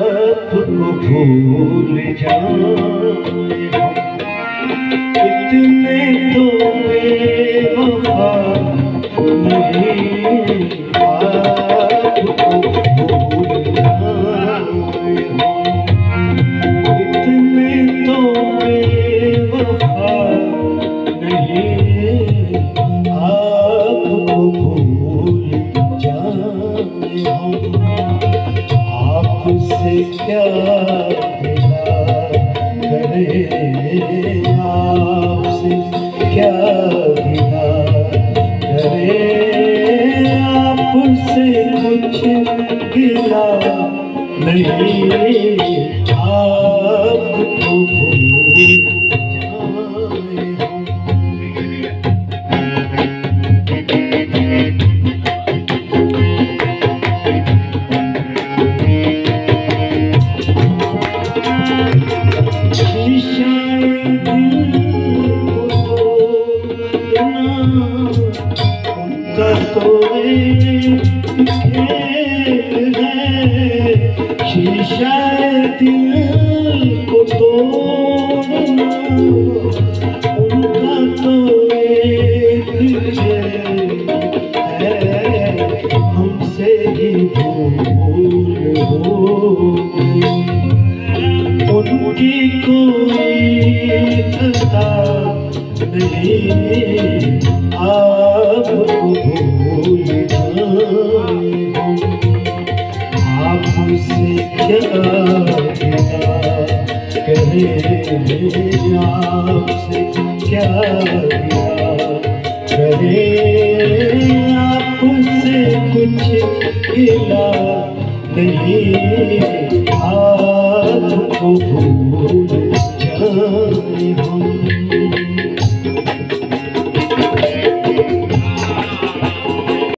आपको भूल जाए इतने तो बेवफा नहीं। आपको भूल जाए इतने तो बेवफा नहीं। आपको भूल जाए आपसे क्या गिला करे, आपसे क्या गिला करे, आपसे कुछ गिला नहीं। आपको भूल जाए उनका तो एक खेल है, शीशा दिल को तोड़ना उनका तो एक खेल है। हमसे ही भूल हो उनकी कोई खता नहीं। आपको भूल जाए आपसे क्या गिला करे, आपसे क्या गिला करे, आपसे कुछ गिला नहीं। आपको भूल जाए